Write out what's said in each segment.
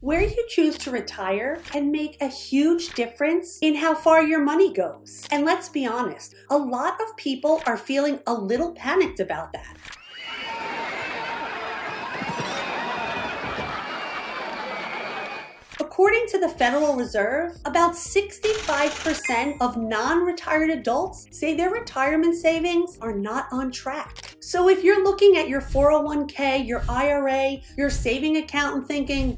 Where you choose to retire can make a huge difference in how far your money goes. And let's be honest, a lot of people are feeling a little panicked about that. According to the Federal Reserve, about 65% of non-retired adults say their retirement savings are not on track. So if you're looking at your 401k, your IRA, your saving account and thinking,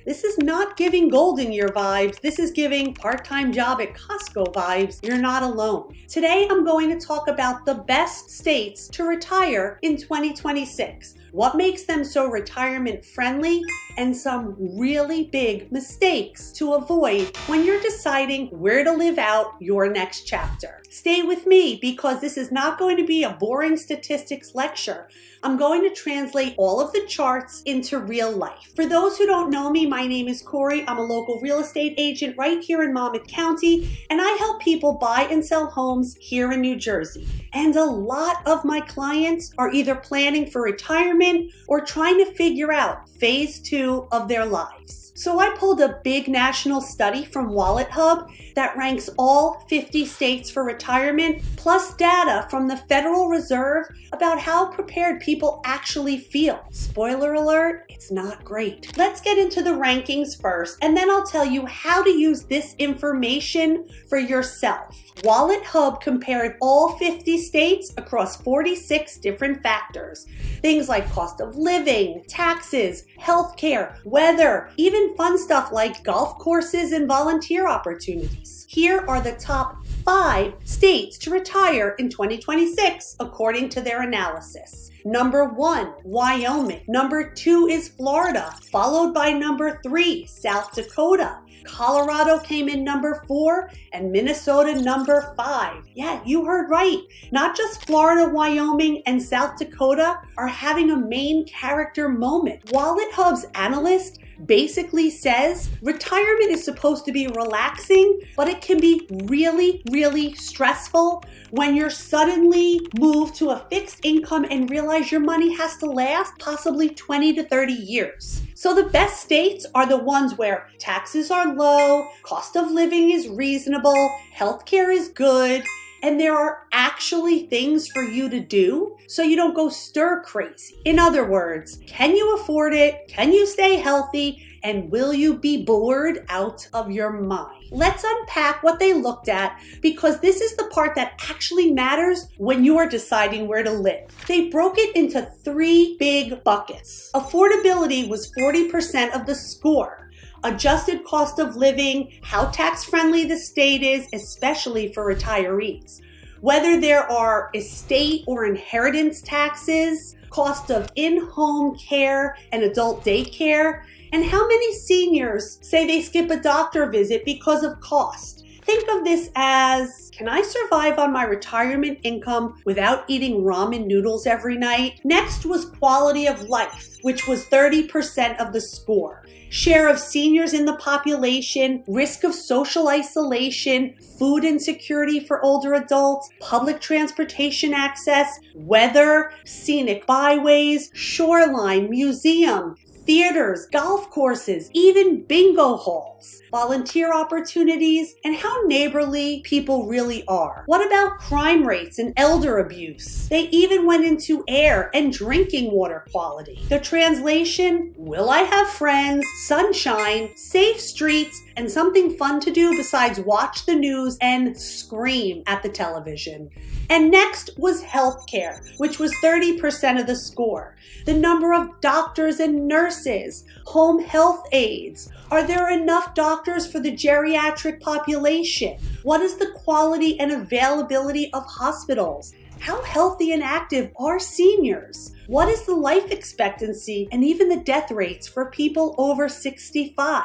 this is not giving golden year vibes, this is giving part-time job at Costco vibes, you're not alone. Today I'm going to talk about the best states to retire in 2026. What makes them so retirement friendly, and some really big mistakes to avoid when you're deciding where to live out your next chapter. Stay with me because this is not going to be a boring statistics lecture. I'm going to translate all of the charts into real life. For those who don't know me, my name is Cori. I'm a local real estate agent right here in Monmouth County, and I help people buy and sell homes here in New Jersey. And a lot of my clients are either planning for retirement or trying to figure out phase 2 of their lives. So I pulled a big national study from WalletHub that ranks all 50 states for retirement, plus data from the Federal Reserve about how prepared people actually feel. Spoiler alert, it's not great. Let's get into the rankings first, and then I'll tell you how to use this information for yourself. WalletHub compared all 50 states across 46 different factors. Things like cost of living, taxes, healthcare, weather, even fun stuff like golf courses and volunteer opportunities. Here are the top 5 states to retire in 2026 according to their analysis. Number 1, Wyoming. Number 2 is Florida, followed by number 3, South Dakota. Colorado came in number 4 and Minnesota number 5. Yeah, you heard right. Not just Florida, Wyoming, and South Dakota are having a main character moment. WalletHub's analyst basically says retirement is supposed to be relaxing, but it can be really, really stressful when you're suddenly moved to a fixed income and realize your money has to last possibly 20 to 30 years. So the best states are the ones where taxes are low, cost of living is reasonable, healthcare is good, and there are actually things for you to do so you don't go stir crazy. In other words, can you afford it? Can you stay healthy? And will you be bored out of your mind? Let's unpack what they looked at because this is the part that actually matters when you are deciding where to live. They broke it into 3 big buckets. Affordability was 40% of the score. Adjusted cost of living, how tax-friendly the state is, especially for retirees. Whether there are estate or inheritance taxes, cost of in-home care and adult daycare, and how many seniors say they skip a doctor visit because of cost. Think of this as, can I survive on my retirement income without eating ramen noodles every night? Next was quality of life, which was 30% of the score. Share of seniors in the population, risk of social isolation, food insecurity for older adults, public transportation access, weather, scenic byways, shoreline, museum, theaters, golf courses, even bingo halls, volunteer opportunities, and how neighborly people really are. What about crime rates and elder abuse? They even went into air and drinking water quality. The translation, will I have friends, sunshine, safe streets, and something fun to do besides watch the news and scream at the television? And next was healthcare, which was 30% of the score. The number of doctors and nurses, home health aides. Are there enough doctors for the geriatric population? What is the quality and availability of hospitals? How healthy and active are seniors? What is the life expectancy and even the death rates for people over 65?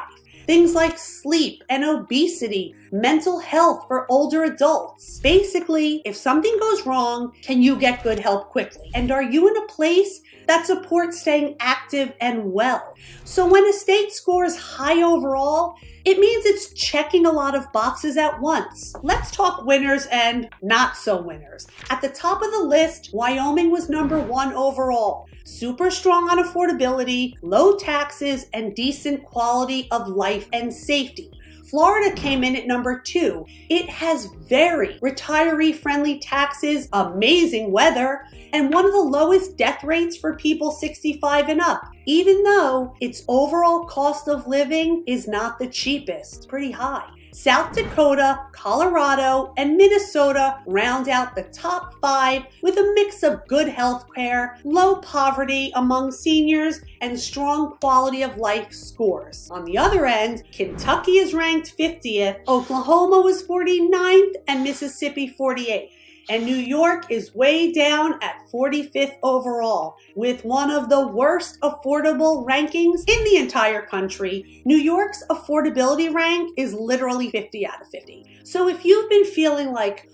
Things like sleep and obesity, mental health for older adults. Basically, if something goes wrong, can you get good help quickly? And are you in a place that supports staying active and well? So when a state scores high overall, it means it's checking a lot of boxes at once. Let's talk winners and not so winners. At the top of the list, Wyoming was number 1 overall. Super strong on affordability, low taxes, and decent quality of life and safety. Florida came in at number 2. It has very retiree-friendly taxes, amazing weather, and one of the lowest death rates for people 65 and up, even though its overall cost of living is not the cheapest. Pretty high. South Dakota, Colorado, and Minnesota round out the top 5 with a mix of good health care, low poverty among seniors, and strong quality of life scores. On the other end, Kentucky is ranked 50th, Oklahoma was 49th, and Mississippi 48th. And New York is way down at 45th overall, with one of the worst affordable rankings in the entire country. New York's affordability rank is literally 50 out of 50. So if you've been feeling like,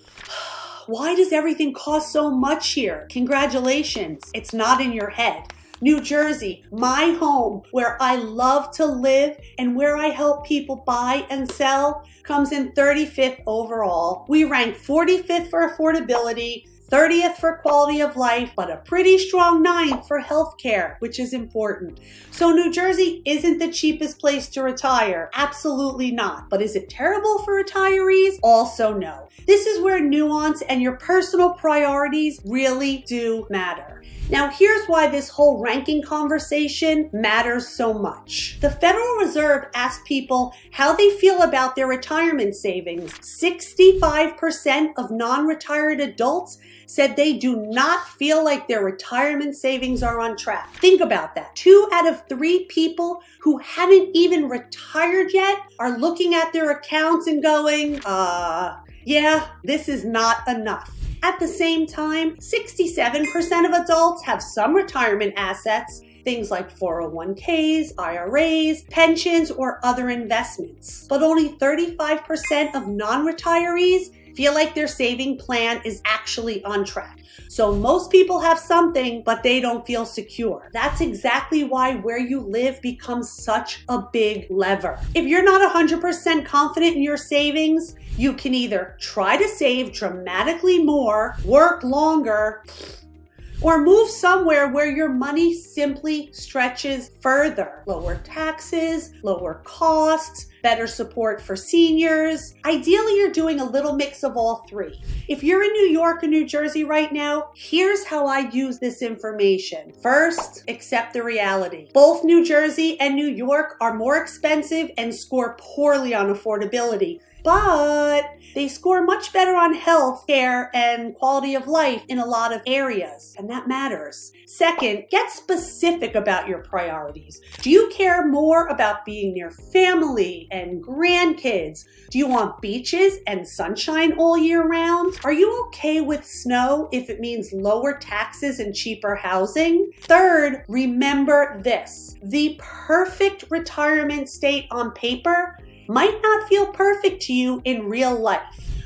why does everything cost so much here? Congratulations, it's not in your head. New Jersey, my home, where I love to live and where I help people buy and sell, comes in 35th overall. We rank 45th for affordability, 30th for quality of life, but a pretty strong 9th for healthcare, which is important. So New Jersey isn't the cheapest place to retire. Absolutely not. But is it terrible for retirees? Also no. This is where nuance and your personal priorities really do matter. Now, here's why this whole ranking conversation matters so much. The Federal Reserve asked people how they feel about their retirement savings. 65% of non-retired adults said they do not feel like their retirement savings are on track. Think about that. 2 out of 3 people who haven't even retired yet are looking at their accounts and going, yeah, this is not enough. At the same time, 67% of adults have some retirement assets, things like 401ks, IRAs, pensions, or other investments. But only 35% of non-retirees feel like their saving plan is actually on track. So most people have something, but they don't feel secure. That's exactly why where you live becomes such a big lever. If you're not 100% confident in your savings, you can either try to save dramatically more, work longer, or move somewhere where your money simply stretches further. Lower taxes, lower costs, better support for seniors. Ideally, you're doing a little mix of all 3. If you're in New York or New Jersey right now, here's how I use this information. First, accept the reality. Both New Jersey and New York are more expensive and score poorly on affordability, but they score much better on health care and quality of life in a lot of areas, and that matters. Second, get specific about your priorities. Do you care more about being near family and grandkids? Do you want beaches and sunshine all year round? Are you okay with snow if it means lower taxes and cheaper housing? Third, remember this: the perfect retirement state on paper might not feel perfect to you in real life.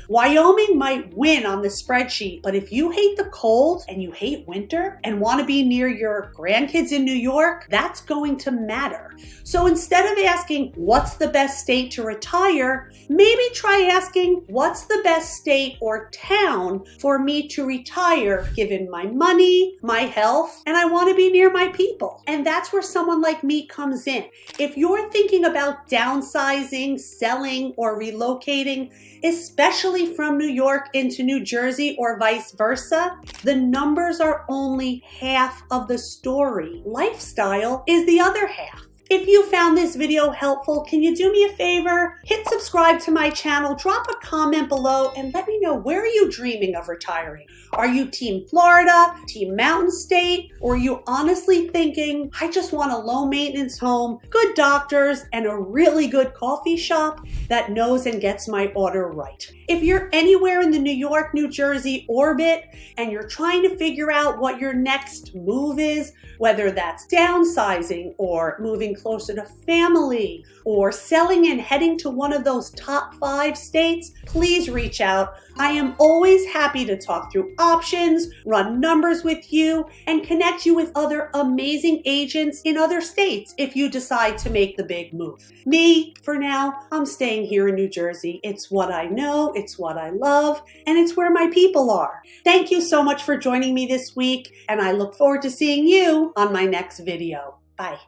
Wyoming might win on the spreadsheet, but if you hate the cold and you hate winter and want to be near your grandkids in New York, that's going to matter. So instead of asking, what's the best state to retire, maybe try asking, what's the best state or town for me to retire given my money, my health, and I want to be near my people? And that's where someone like me comes in. If you're thinking about downsizing, selling, or relocating, especially from New York into New Jersey or vice versa, the numbers are only half of the story. Lifestyle is the other half. If you found this video helpful, can you do me a favor? Hit subscribe to my channel, drop a comment below, and let me know, where are you dreaming of retiring? Are you Team Florida, Team Mountain State, or are you honestly thinking, I just want a low maintenance home, good doctors, and a really good coffee shop that knows and gets my order right? If you're anywhere in the New York, New Jersey orbit, and you're trying to figure out what your next move is, whether that's downsizing or moving closer to family, or selling and heading to one of those top 5 states, please reach out. I am always happy to talk through options, run numbers with you, and connect you with other amazing agents in other states if you decide to make the big move. Me, for now, I'm staying here in New Jersey. It's what I know, it's what I love, and it's where my people are. Thank you so much for joining me this week, and I look forward to seeing you on my next video. Bye.